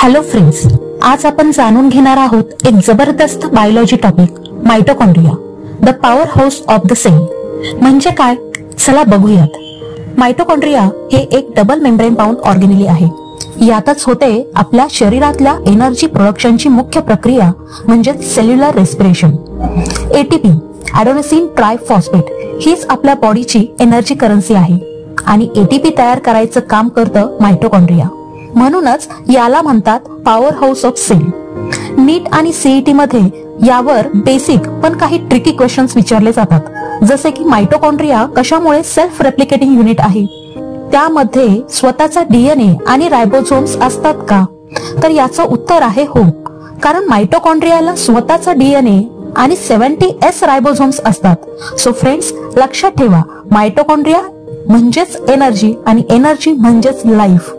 Hello friends, आज आपण जाणून घेणार आहोत एक जबरदस्त biology topic, mitochondria, the powerhouse of the cell. म्हणजे काय, चला बघूयात. मायटोकॉन्ड्रिया हे एक डबल मेम्ब्रेन बाउंड ऑर्गेनेली आहे. यातच होते आपल्या शरीरातल्या एनर्जी प्रोडक्शनची मुख्य प्रक्रिया म्हणजे सेल्युलर रेस्पिरेशन. एटीपी, ॲडेनोसिन ट्रायफॉस्फेट, हीच आपल्या बॉडीची एनर्जी करन्सी आहे आणि एटीपी तयार करायचं काम करतं मायटोकॉन्ड्रिया. म्हणूनच याला म्हणतात पॉवर हाऊस ऑफ सेल. नीट आणि सीईटी मध्ये यावर बेसिक पण काही ट्रिकी क्वेश्चन्स विचारले जातात, जसे की मायटोकॉन्ड्रिया कशामुळे सेल्फ रेप्लिकेटिंग युनिट आहे, त्यामध्ये स्वतःचा डीएनए आणि रायबोझोम्स असतात का? तर याचं उत्तर आहे हो, कारण मायटोकॉन्ड्रियाला स्वतःचा डीएनए आणि 70S रायबोझोम्स असतात. सो फ्रेंड्स, लक्षात ठेवा, मायटोकॉन्ड्रिया म्हणजेच एनर्जी आणि एनर्जी म्हणजेच लाईफ.